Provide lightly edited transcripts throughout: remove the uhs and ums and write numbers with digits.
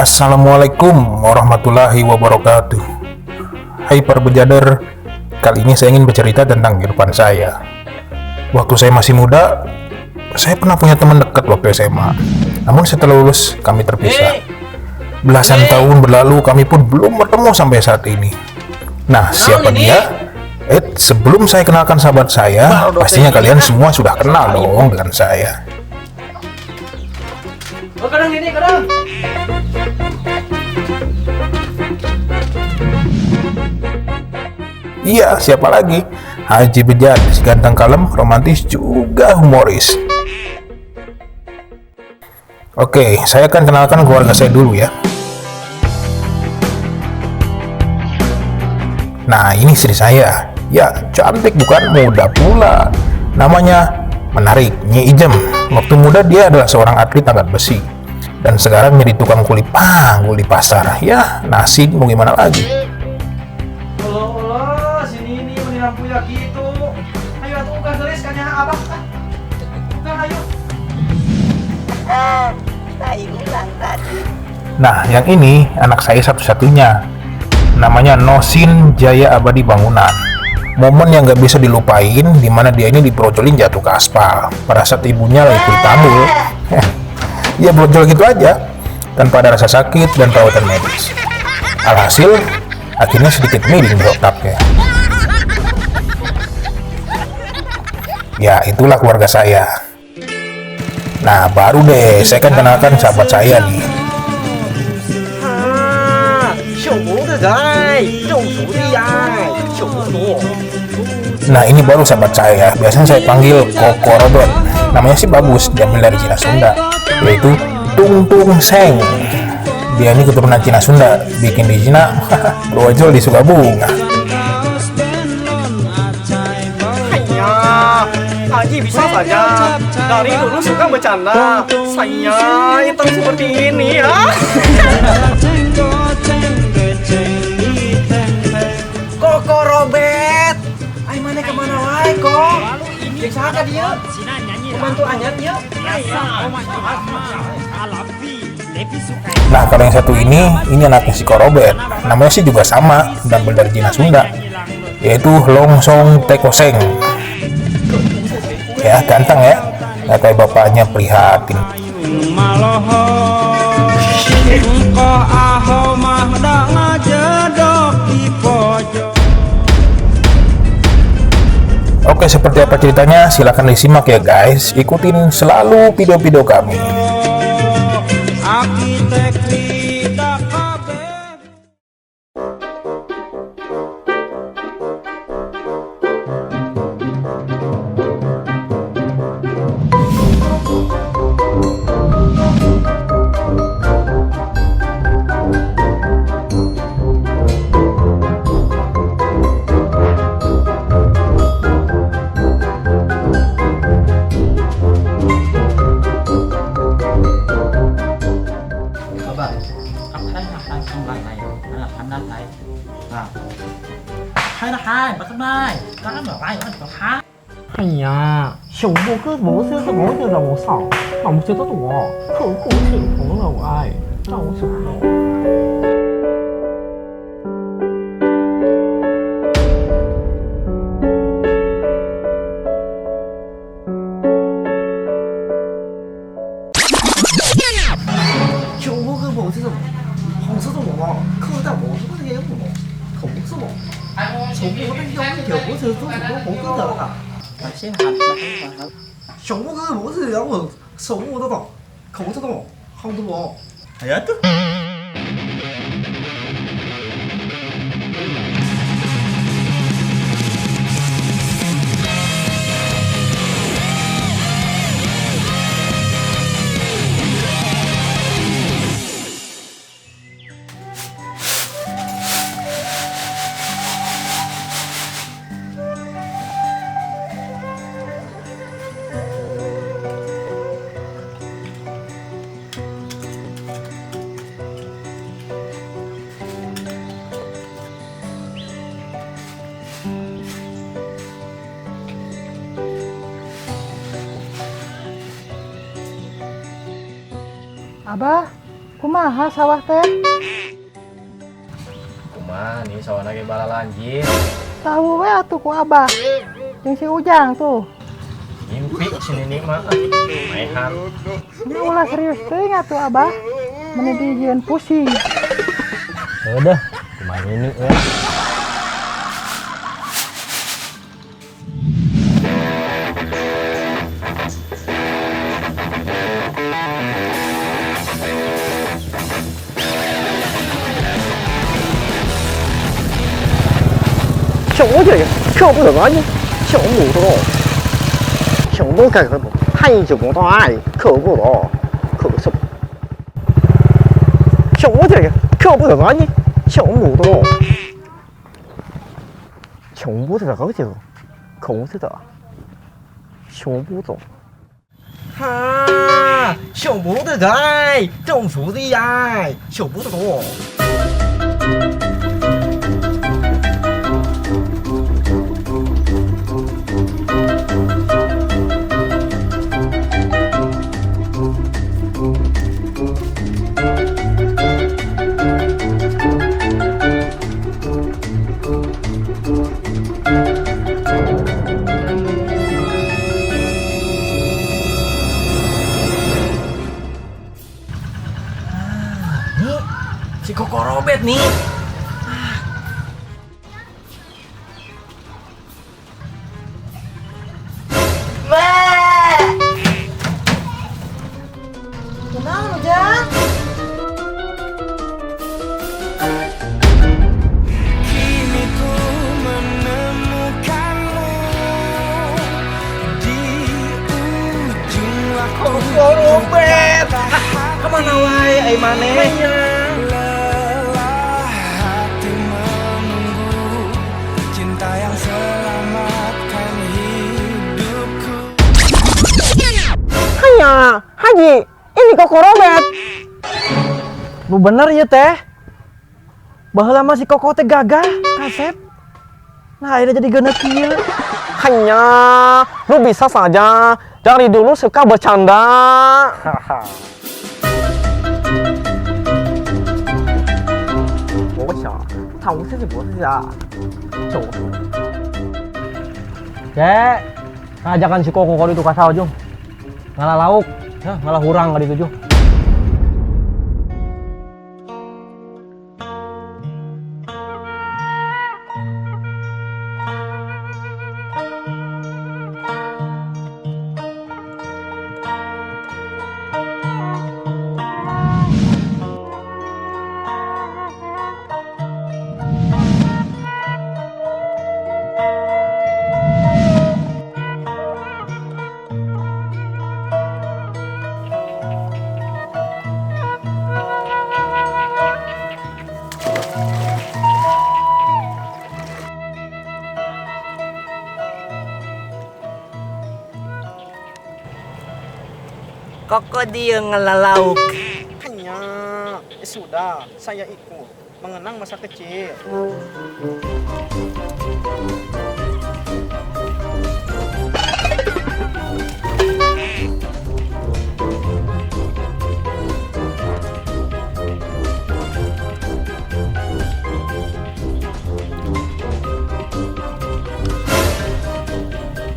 Assalamualaikum warahmatullahi wabarakatuh. Hai para bejader, kali ini saya ingin bercerita tentang kehidupan saya. Waktu saya masih muda, saya pernah punya teman dekat waktu SMA. Namun setelah lulus, kami terpisah. Belasan tahun berlalu, kami pun belum bertemu sampai saat ini. Nah, siapa dia? Sebelum saya kenalkan sahabat saya, pastinya kalian semua sudah kenal dong dengan saya. Kadang. Iya, siapa lagi? Haji Bejat, si ganteng kalem, romantis juga humoris. Oke, saya akan kenalkan keluarga saya dulu ya. Nah, ini istri saya. Ya, cantik bukan? Muda pula. Namanya menarik, Nyi Ijem. Waktu muda dia adalah seorang atlet angkat besi. Dan sekarang jadi tukang kuli panggul di pasar. Ya, nasib mau gimana lagi. Sini ini lampu ya gitu. Ayo atuh buka gelis kanya abah. Buka ayo. Saya ulang tadi. Nah, yang ini anak saya satu-satunya. Namanya Nosin Jaya Abadi Bangunan. Momen yang gak bisa dilupain dimana dia ini dibrojolin jatuh ke aspal pada saat ibunya lagi kulit panggul. Ya brojol gitu aja tanpa ada rasa sakit dan perawatan medis. Alhasil akhirnya sedikit miring di otaknya. Ya itulah keluarga saya. Nah baru deh saya akan kenalkan sahabat saya nih. Nah ini baru sahabat saya, biasanya saya panggil Koko Robert. Namanya sih bagus, diambil dari Cina Sunda, yaitu Tung Tung Seng. Dia ini keturunan Cina Sunda, bikin di Cina brojol di Sukabunga. Haji bisa saja. Dari dulu suka bercanda. Saya hitam seperti ini ya. Koko Robert. Ai mana kemana wae kok? Jeung saha dia? Pembantu anyar dia? Nah kalau yang satu ini anaknya si Ko Robert. Namanya sih juga sama, diambil dari Cina Sunda, yaitu Longsong Tekoseng. Ya ganteng ya, nggak kayak bapaknya prihatin. Oke, seperti apa ceritanya? Silahkan disimak ya guys. Ikutin selalu video-video kami.哎呀，小波哥冇識得我就老手，我冇識得我，佢好情況啦，喂，老手喎。小波哥冇這種紅色的我，刻在我這個臉我，紅色我。小波哥要一條好似都係紅色的啦。小波哥冇是讓我手摸得到，口得到，好得我。係啊，都。Abah, Kumaha sawah teh? Kumaha nih sawana ge balalanjir. Tahu we atuh ku Abah. Jeung si Ujang tuh. Mimpi si Nini mah. Maehan. Ini ulah serius teuing atuh Abah. Meni dijieun pusing. Udah, kumaha Nini we.什么这个？跳不得啊你！小母头，什么干什么？还一不到爱，可不到，可什么？什么这个？跳不得啊你！小母头，穷不得个就，空不得，穷不懂。哈，小不得在，种树的呀，小不得多。Si Koko Robet nih. Kenapa Ujang? Kini ku menemukanmu di ujung waktu. Koko Robet. Kemana wae ai maneh? Lelah hati menunggu cinta yang selamatkan hidupku. Hanya, Haji, ini Koko Robet. Lu bener ya teh? Baheula masih Koko teh gagah, kasep. Nah, akhirnya jadi geuneuk kieu. Hanya, lu bisa saja dari dulu suka bercanda. Haha. 我想，他无视是不是啊？就是。Cek, ngajakan si Koko kalau itu kasau Jung. Ngalah lauk, ya, ngalah hurang kali itu Jung. Koko dia ngelalauk. Hanya, sudah, saya ikut mengenang masa kecil.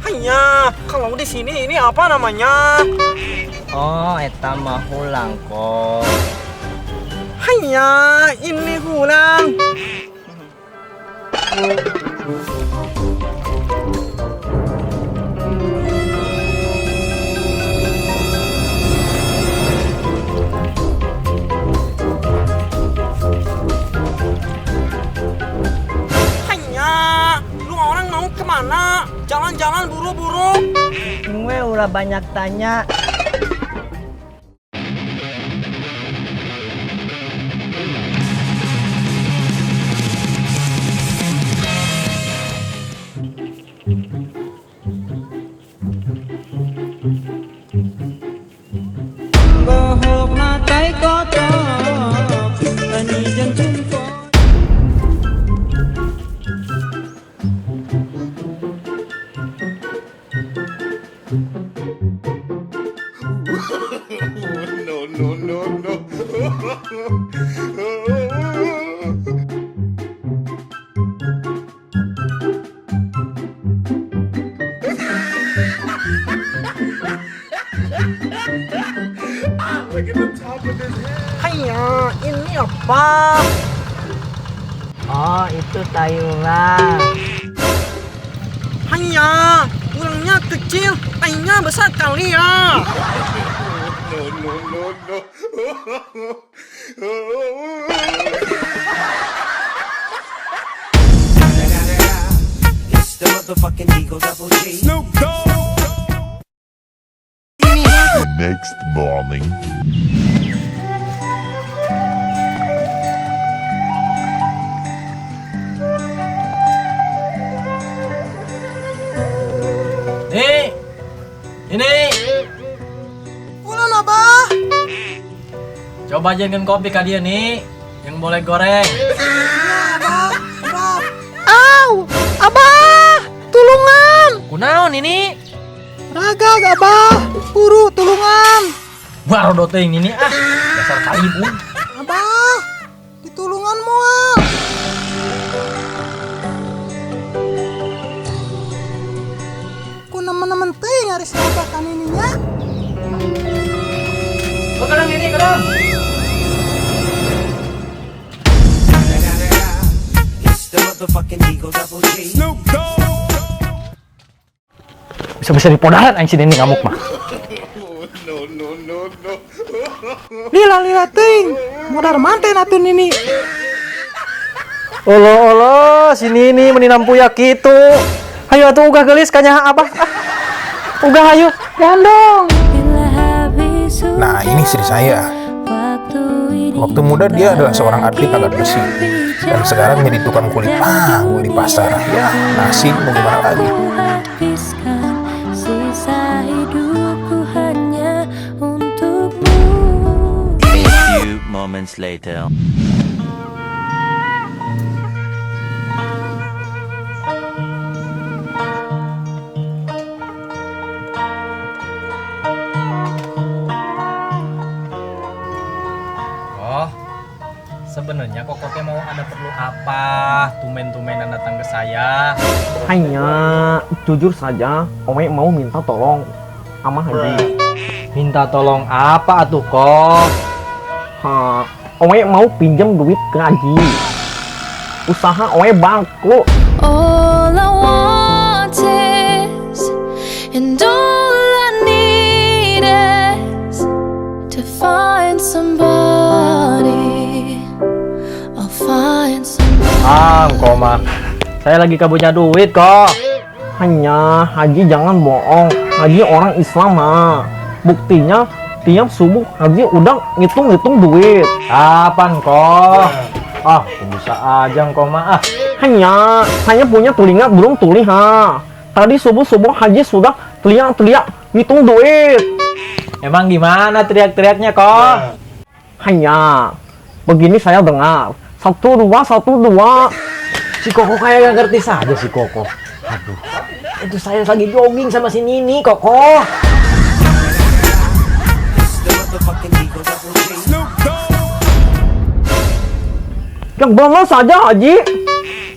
Hanya, kalau di sini ini apa namanya? Oh, eta mah hulang kok. Hanya, ini hulang. Hanya, lu orang mau kemana? Jalan-jalan buru-buru. Gue udah banyak tanya. apa? Oh, itu Thailand. Hanya ulangnya kecil, tainya besar kali ya. It's the motherfucking Eagle Double G. Next morning. Nih, ini. Ulan Abah. Coba jangan kopi ka dia nih, yang boleh goreng. Au, Abah, tulungan. Kunaon ini? Raga Abah, buru tulungan. Baru doteng ini dasar kalibun. Abah, ditulungan moal. Ku nemen-nemen teh ngaris Abah kan ininya. Kadang ini kadang. It's the motherfucking Eagle Double G. Bisa-bisa dipodahan aing si Neni ngamuk mah. Lila ting, modar manten atuh Nini. Olo si Nini meninampuya kitu. Hayu atuh ugah geulis ka nyaha Abah. Ugah hayu, gandong. Nah, ini istri saya. Waktu muda dia adalah seorang atlet angkat besi. Dan sekarang jadi tukang kulit panggul di pasar. Ya, nasib mau gimana lagi. Sisa hidupku hanya untukmu. A few moments later. Oh, sebenarnya kok teh mau ada perlu apa? Tumen-tumenan datang ke saya. Hanya jujur saja, Ome mau minta tolong sama Haji. Minta tolong apa atuh kok? Ome mau pinjam duit ke Haji. Usaha Ome bangkrut. All I want is, and all I need is to find somebody. I'll find somebody. Engkau mah. Saya lagi punya duit kok. Hanya Haji jangan bohong. Haji orang Islam mah. Buktinya tiap subuh Haji udah ngitung-ngitung duit. Kapan kok? Bisa aja engkau mah. Hanya punya telinga belum tuli ha. Tadi subuh-subuh Haji sudah teriak-teriak ngitung duit. Emang gimana teriak-teriaknya kok? Hanya begini saya dengar. 1, 2, 1, 2. Si Koko kayak gak ngerti saja si Koko. Aduh, itu saya lagi jogging sama si Nini, Koko. It's the motherfucking Eagle Double G. Yang benar saja Haji.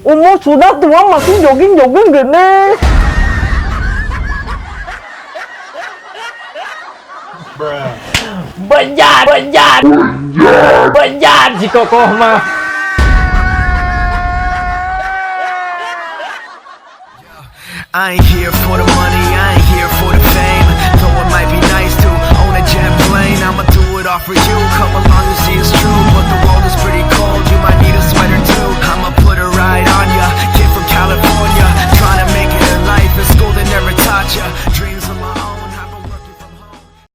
Umur sudah tua masih jogging-jogging gini. Benjar si Koko mah. I ain't here for the money, I ain't here for the fame. Though it might be nice to own a jet plane, I'ma do it all for you. Come along and see it's true, but the world is pretty cold. You